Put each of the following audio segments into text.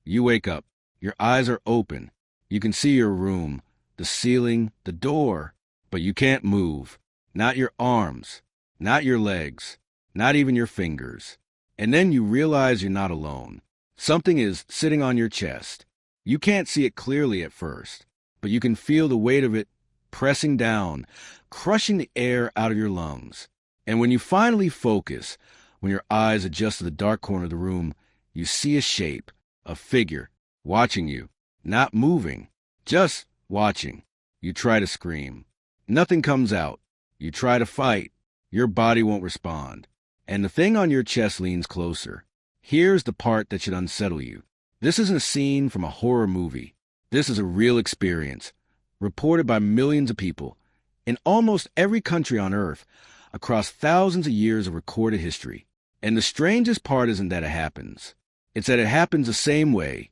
You wake up. Your eyes are open. You can see your room, the ceiling, the door, but you can't move. Not your arms, not your legs, not even your fingers. And then you realize you're not alone. Something is sitting on your chest. You can't see it clearly at first, but you can feel the weight of it pressing down, crushing the air out of your lungs. And when you finally focus, when your eyes adjust to the dark corner of the room, you see a shape, a figure, watching you, not moving, just watching. You try to scream. Nothing comes out. You try to fight. Your body won't respond. And the thing on your chest leans closer. Here's the part that should unsettle you. This isn't a scene from a horror movie. This is a real experience, reported by millions of people, in almost every country on Earth, across thousands of years of recorded history. And the strangest part isn't that it happens. It's that it happens the same way,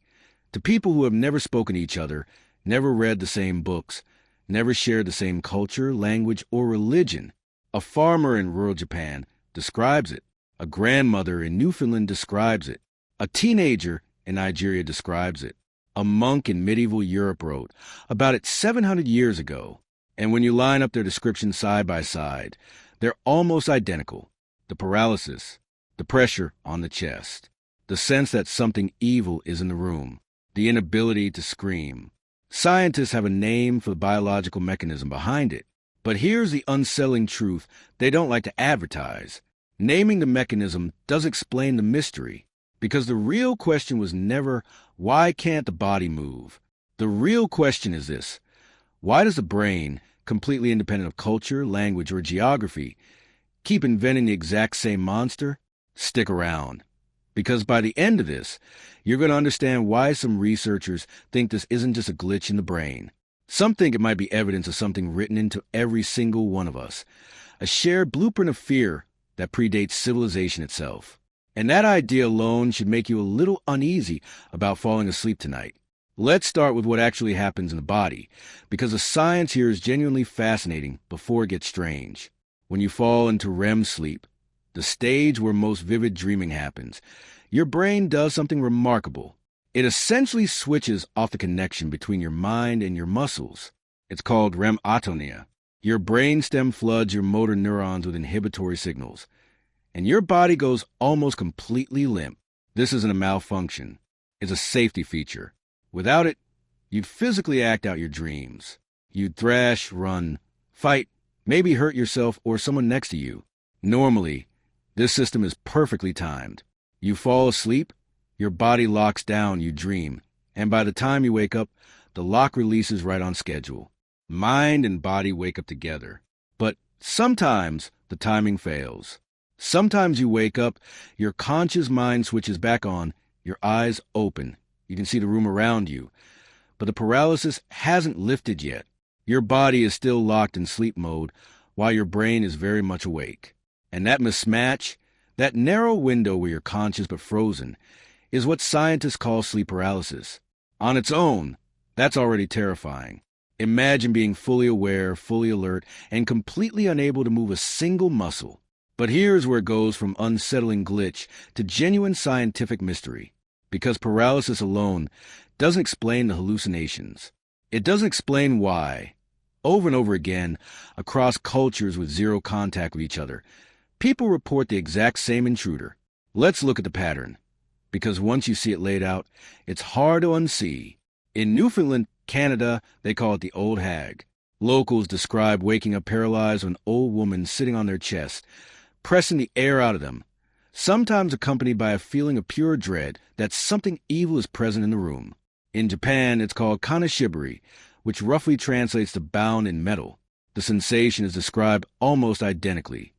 to people who have never spoken to each other, never read the same books, never shared the same culture, language, or religion. A farmer in rural Japan describes it. A grandmother in Newfoundland describes it. A teenager in Nigeria describes it. A monk in medieval Europe wrote about it 700 years ago. And when you line up their descriptions side by side, they're almost identical. The paralysis, the pressure on the chest, the sense that something evil is in the room, the inability to scream. Scientists have a name for the biological mechanism behind it. But here's the unsettling truth they don't like to advertise. Naming the mechanism does explain the mystery, because the real question was never, why can't the body move? The real question is this: why does the brain, completely independent of culture, language, or geography, keep inventing the exact same monster? Stick around, because by the end of this, you're going to understand why some researchers think this isn't just a glitch in the brain. Some think it might be evidence of something written into every single one of us, a shared blueprint of fear that predates civilization itself. And that idea alone should make you a little uneasy about falling asleep tonight. Let's start with what actually happens in the body, because the science here is genuinely fascinating before it gets strange. When you fall into REM sleep, the stage where most vivid dreaming happens, your brain does something remarkable. It essentially switches off the connection between your mind and your muscles. It's called REM atonia. Your brainstem floods your motor neurons with inhibitory signals, and your body goes almost completely limp. This isn't a malfunction. It's a safety feature. Without it, you'd physically act out your dreams. You'd thrash, run, fight, maybe hurt yourself or someone next to you. Normally, this system is perfectly timed. You fall asleep, your body locks down, you dream, and by the time you wake up, the lock releases right on schedule. Mind and body wake up together. But sometimes the timing fails. Sometimes you wake up, your conscious mind switches back on, your eyes open. You can see the room around you. But the paralysis hasn't lifted yet. Your body is still locked in sleep mode while your brain is very much awake. And that mismatch, that narrow window where you're conscious but frozen, is what scientists call sleep paralysis. On its own, that's already terrifying. Imagine being fully aware, fully alert, and completely unable to move a single muscle. But here's where it goes from unsettling glitch to genuine scientific mystery. Because paralysis alone doesn't explain the hallucinations. It doesn't explain why, over and over again, across cultures with zero contact with each other, people report the exact same intruder. Let's look at the pattern, because once you see it laid out, it's hard to unsee. In Newfoundland, Canada, they call it the Old Hag. Locals describe waking up paralyzed with an old woman sitting on their chest, pressing the air out of them, sometimes accompanied by a feeling of pure dread that something evil is present in the room. In Japan, it's called Kanashibari, which roughly translates to bound in metal. The sensation is described almost identically.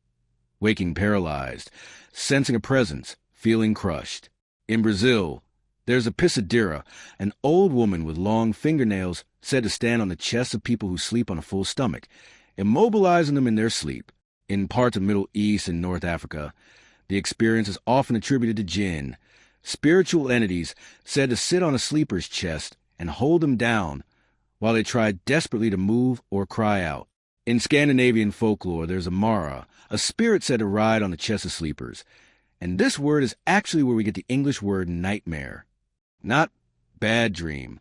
Waking paralyzed, sensing a presence, feeling crushed. In Brazil, there's a pisadera, an old woman with long fingernails said to stand on the chests of people who sleep on a full stomach, immobilizing them in their sleep. In parts of Middle East and North Africa, the experience is often attributed to jinn, spiritual entities said to sit on a sleeper's chest and hold them down while they try desperately to move or cry out. In Scandinavian folklore, there's a Mara, a spirit said to ride on the chest of sleepers. And this word is actually where we get the English word nightmare. Not bad dream,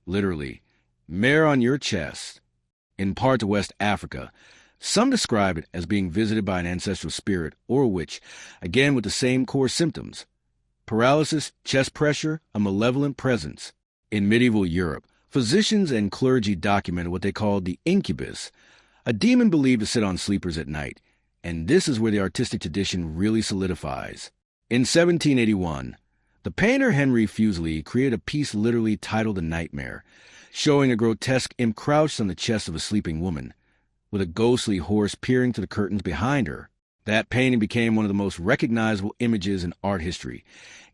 literally, mare on your chest, in part to West Africa. Some describe it as being visited by an ancestral spirit or a witch, again with the same core symptoms. Paralysis, chest pressure, a malevolent presence. In medieval Europe, physicians and clergy documented what they called the Incubus, a demon believed to sit on sleepers at night, and this is where the artistic tradition really solidifies. In 1781, the painter Henry Fuseli created a piece literally titled The Nightmare, showing a grotesque imp crouched on the chest of a sleeping woman, with a ghostly horse peering through the curtains behind her. That painting became one of the most recognizable images in art history,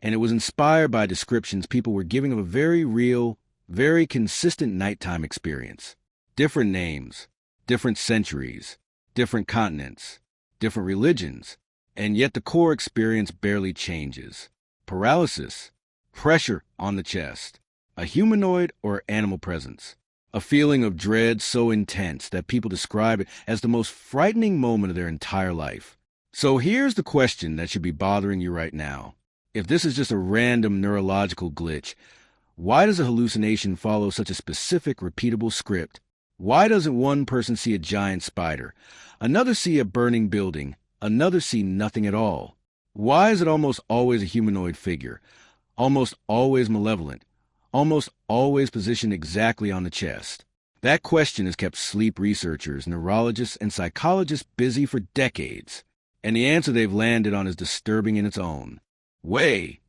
and it was inspired by descriptions people were giving of a very real, very consistent nighttime experience. Different names, different centuries, different continents, different religions, and yet the core experience barely changes. Paralysis, pressure on the chest, a humanoid or animal presence, a feeling of dread so intense that people describe it as the most frightening moment of their entire life. So here's the question that should be bothering you right now. If this is just a random neurological glitch, why does a hallucination follow such a specific, repeatable script? Why doesn't one person see a giant spider, another see a burning building, another see nothing at all? Why is it almost always a humanoid figure, almost always malevolent, almost always positioned exactly on the chest? That question has kept sleep researchers, neurologists, and psychologists busy for decades, and the answer they've landed on is disturbing in its own way,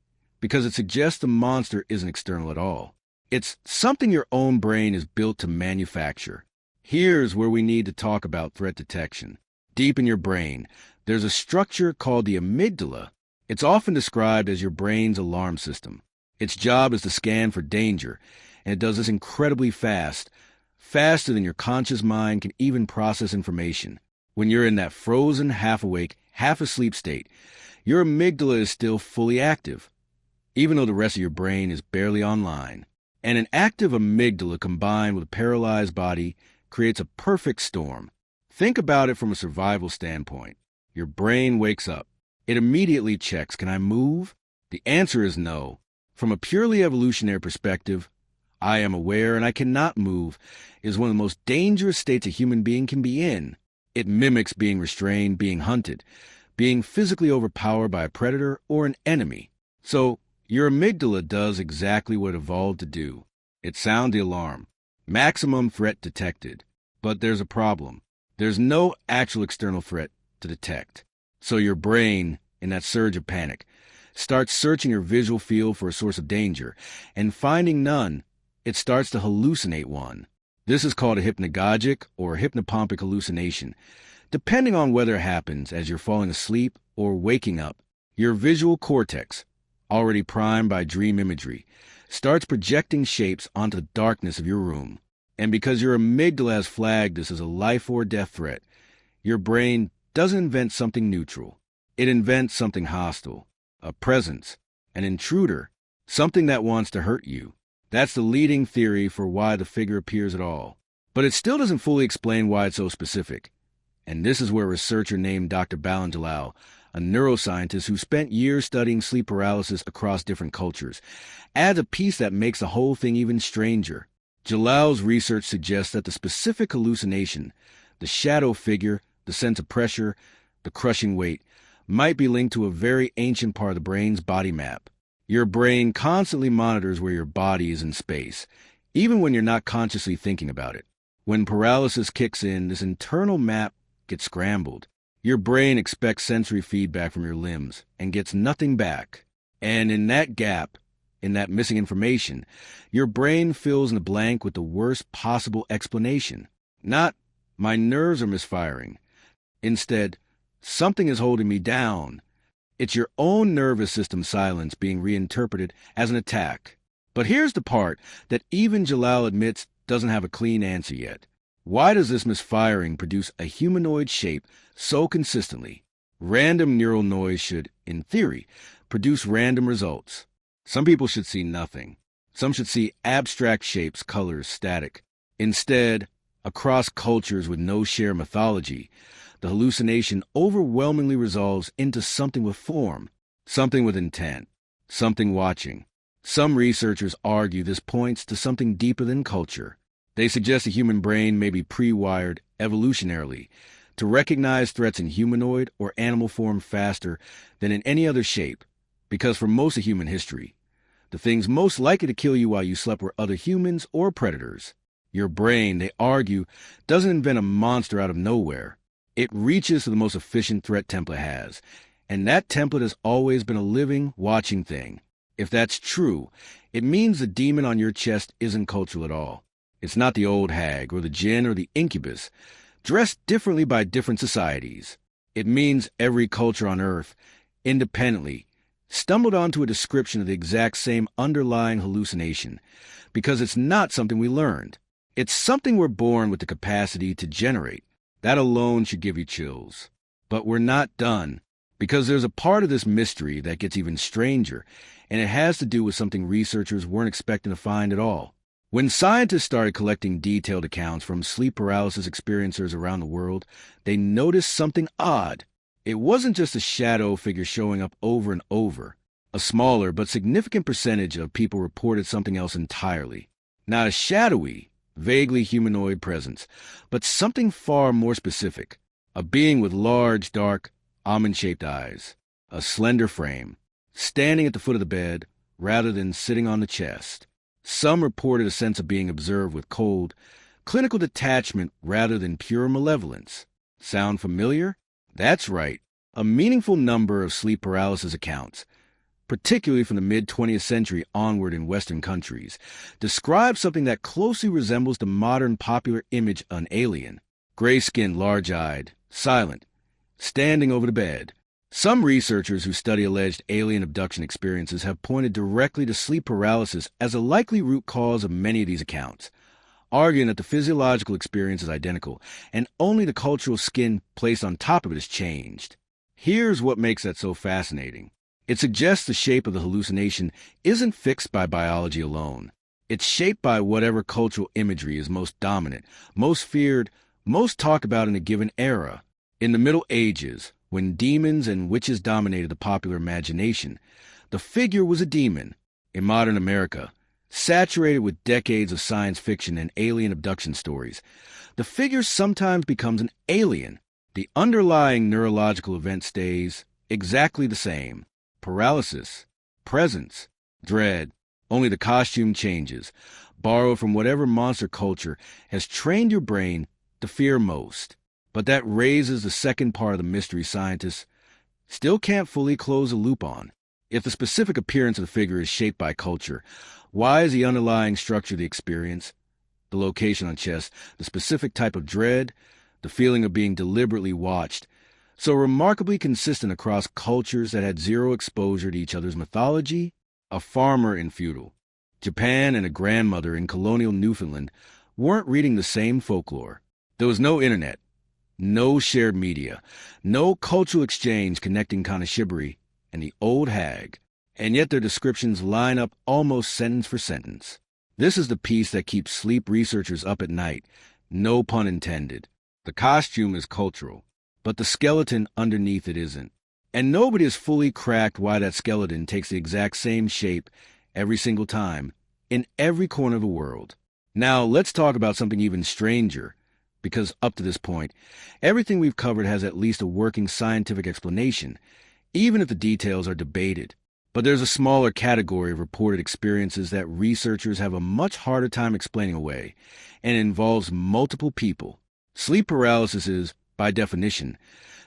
because it suggests the monster isn't external at all. It's something your own brain is built to manufacture. Here's where we need to talk about threat detection. Deep in your brain, there's a structure called the amygdala. It's often described as your brain's alarm system. Its job is to scan for danger, and it does this incredibly fast, faster than your conscious mind can even process information. When you're in that frozen, half-awake, half-asleep state, your amygdala is still fully active, even though the rest of your brain is barely online. And an active amygdala combined with a paralyzed body creates a perfect storm. Think about it from a survival standpoint. Your brain wakes up. It immediately checks, can I move? The answer is no. From a purely evolutionary perspective, I am aware and I cannot move is one of the most dangerous states a human being can be in. It mimics being restrained, being hunted, being physically overpowered by a predator or an enemy. So, your amygdala does exactly what it evolved to do. It sounds the alarm. Maximum threat detected. But there's a problem. There's no actual external threat to detect. So your brain, in that surge of panic, starts searching your visual field for a source of danger, and finding none, it starts to hallucinate one. This is called a hypnagogic or hypnopompic hallucination. Depending on whether it happens as you're falling asleep or waking up, your visual cortex, already primed by dream imagery, starts projecting shapes onto the darkness of your room. And because your amygdala has flagged this as a life or death threat, your brain doesn't invent something neutral. It invents something hostile, a presence, an intruder, something that wants to hurt you. That's the leading theory for why the figure appears at all. But it still doesn't fully explain why it's so specific. And this is where a researcher named Dr. Balan Jalal, a neuroscientist who spent years studying sleep paralysis across different cultures, adds a piece that makes the whole thing even stranger. Jalal's research suggests that the specific hallucination, the shadow figure, the sense of pressure, the crushing weight, might be linked to a very ancient part of the brain's body map. Your brain constantly monitors where your body is in space, even when you're not consciously thinking about it. When paralysis kicks in, this internal map gets scrambled. Your brain expects sensory feedback from your limbs and gets nothing back. And in that gap, in that missing information, your brain fills in the blank with the worst possible explanation. Not, my nerves are misfiring. Instead, something is holding me down. It's your own nervous system silence being reinterpreted as an attack. But here's the part that even Jalal admits doesn't have a clean answer yet. Why does this misfiring produce a humanoid shape so consistently? Random neural noise should, in theory, produce random results. Some people should see nothing. Some should see abstract shapes, colors, static. Instead, across cultures with no shared mythology, the hallucination overwhelmingly resolves into something with form, something with intent, something watching, Some researchers argue this points to something deeper than culture. They suggest the human brain may be pre-wired evolutionarily to recognize threats in humanoid or animal form faster than in any other shape, because for most of human history, the things most likely to kill you while you slept were other humans or predators. Your brain, they argue, doesn't invent a monster out of nowhere. It reaches to the most efficient threat template has, and that template has always been a living, watching thing. If that's true, it means the demon on your chest isn't cultural at all. It's not the Old Hag or the Jinn or the Incubus, dressed differently by different societies. It means every culture on Earth, independently, stumbled onto a description of the exact same underlying hallucination, because it's not something we learned. It's something we're born with the capacity to generate. That alone should give you chills. But we're not done, because there's a part of this mystery that gets even stranger, and it has to do with something researchers weren't expecting to find at all. When scientists started collecting detailed accounts from sleep paralysis experiencers around the world, they noticed something odd. It wasn't just a shadow figure showing up over and over. A smaller but significant percentage of people reported something else entirely. Not a shadowy, vaguely humanoid presence, but something far more specific. A being with large, dark, almond-shaped eyes. A slender frame, standing at the foot of the bed rather than sitting on the chest. Some reported a sense of being observed with cold, clinical detachment rather than pure malevolence. Sound familiar? That's right. A meaningful number of sleep paralysis accounts, particularly from the mid-20th century onward in Western countries, describe something that closely resembles the modern popular image of an alien. Gray-skinned, large-eyed, silent, standing over the bed. Some researchers who study alleged alien abduction experiences have pointed directly to sleep paralysis as a likely root cause of many of these accounts, arguing that the physiological experience is identical and only the cultural skin placed on top of it is changed. Here's what makes that so fascinating. It suggests the shape of the hallucination isn't fixed by biology alone. It's shaped by whatever cultural imagery is most dominant, most feared, most talked about in a given era. In the Middle Ages, when demons and witches dominated the popular imagination, the figure was a demon. In modern America, saturated with decades of science fiction and alien abduction stories, the figure sometimes becomes an alien. The underlying neurological event stays exactly the same. Paralysis, presence, dread, only the costume changes, borrowed from whatever monster culture has trained your brain to fear most. But that raises the second part of the mystery scientists still can't fully close the loop on. If the specific appearance of the figure is shaped by culture, why is the underlying structure of the experience, the location on chest, the specific type of dread, the feeling of being deliberately watched, so remarkably consistent across cultures that had zero exposure to each other's mythology? A farmer in feudal Japan and a grandmother in colonial Newfoundland weren't reading the same folklore. There was no internet, no shared media, no cultural exchange connecting Kanashibari and the Old Hag, and yet their descriptions line up almost sentence for sentence. This is the piece that keeps sleep researchers up at night, no pun intended. The costume is cultural, but the skeleton underneath it isn't. And nobody has fully cracked why that skeleton takes the exact same shape every single time, in every corner of the world. Now, let's talk about something even stranger, because up to this point, everything we've covered has at least a working scientific explanation, even if the details are debated. But there's a smaller category of reported experiences that researchers have a much harder time explaining away, and it involves multiple people. Sleep paralysis is, by definition,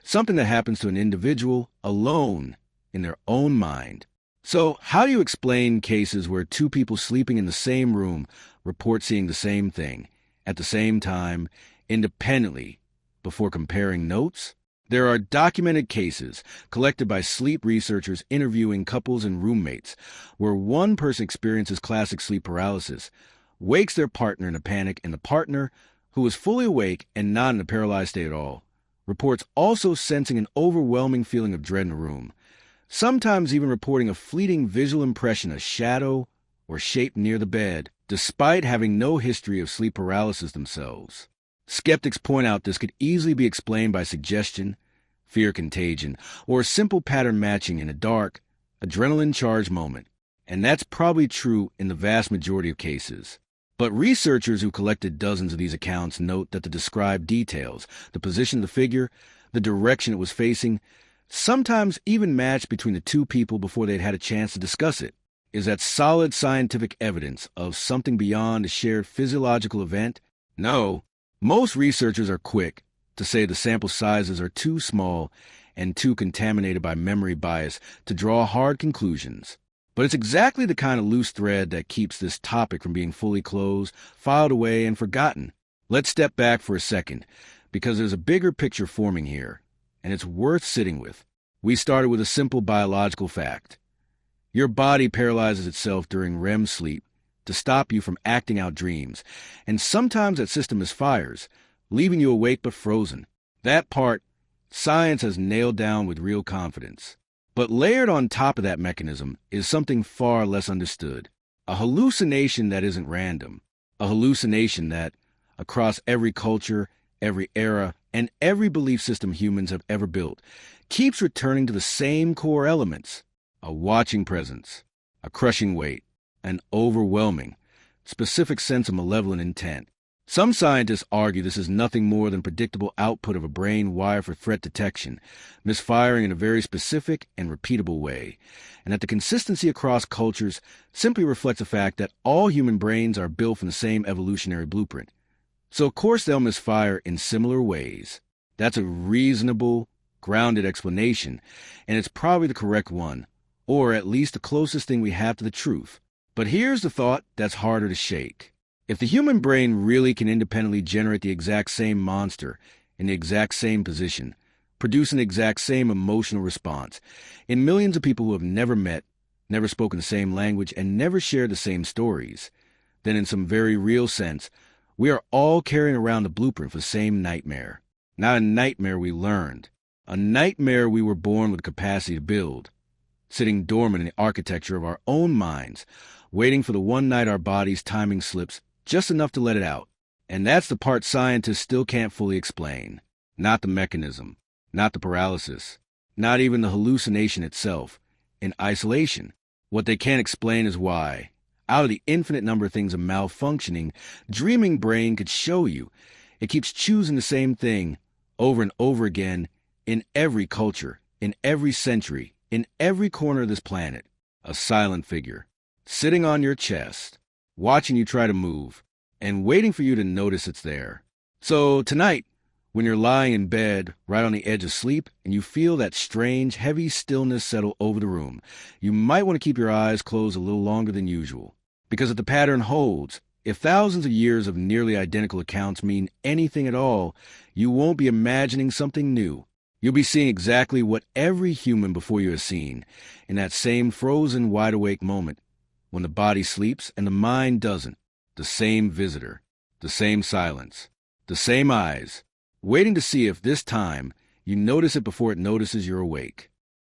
something that happens to an individual alone in their own mind. So, how do you explain cases where two people sleeping in the same room report seeing the same thing, at the same time, independently, before comparing notes? There are documented cases collected by sleep researchers interviewing couples and roommates where one person experiences classic sleep paralysis, wakes their partner in a panic, and the partner, who is fully awake and not in a paralyzed state at all, reports also sensing an overwhelming feeling of dread in the room, sometimes even reporting a fleeting visual impression of shadow or shape near the bed, despite having no history of sleep paralysis themselves. Skeptics point out this could easily be explained by suggestion, fear contagion, or simple pattern matching in a dark, adrenaline-charged moment. And that's probably true in the vast majority of cases. But researchers who collected dozens of these accounts note that the described details, the position of the figure, the direction it was facing, sometimes even matched between the two people before they'd had a chance to discuss it. Is that solid scientific evidence of something beyond a shared physiological event? No. Most researchers are quick to say the sample sizes are too small and too contaminated by memory bias to draw hard conclusions. But it's exactly the kind of loose thread that keeps this topic from being fully closed, filed away, and forgotten. Let's step back for a second, because there's a bigger picture forming here, and it's worth sitting with. We started with a simple biological fact. Your body paralyzes itself during REM sleep to stop you from acting out dreams, and sometimes that system misfires, leaving you awake but frozen. That part, science has nailed down with real confidence. But layered on top of that mechanism is something far less understood. A hallucination that isn't random. A hallucination that, across every culture, every era, and every belief system humans have ever built, keeps returning to the same core elements. A watching presence, a crushing weight, an overwhelming, specific sense of malevolent intent. Some scientists argue this is nothing more than predictable output of a brain wired for threat detection, misfiring in a very specific and repeatable way, and that the consistency across cultures simply reflects the fact that all human brains are built from the same evolutionary blueprint. So of course they'll misfire in similar ways. That's a reasonable, grounded explanation, and it's probably the correct one, or at least the closest thing we have to the truth. But here's the thought that's harder to shake. If the human brain really can independently generate the exact same monster in the exact same position, produce an exact same emotional response in millions of people who have never met, never spoken the same language, and never shared the same stories, then in some very real sense, we are all carrying around the blueprint for the same nightmare. Not a nightmare we learned, a nightmare we were born with the capacity to build, sitting dormant in the architecture of our own minds, waiting for the one night our body's timing slips just enough to let it out. And that's the part scientists still can't fully explain. Not the mechanism, not the paralysis, not even the hallucination itself. In isolation, what they can't explain is why, out of the infinite number of things a malfunctioning, dreaming brain could show you, it keeps choosing the same thing over and over again in every culture, in every century, in every corner of this planet. A silent figure, sitting on your chest, watching you try to move, and waiting for you to notice it's there. So tonight, when you're lying in bed, right on the edge of sleep, and you feel that strange, heavy stillness settle over the room, you might want to keep your eyes closed a little longer than usual. Because if the pattern holds, if thousands of years of nearly identical accounts mean anything at all, you won't be imagining something new. You'll be seeing exactly what every human before you has seen, in that same frozen, wide-awake moment, when the body sleeps and the mind doesn't. The same visitor, the same silence, the same eyes, waiting to see if this time you notice it before it notices you're awake.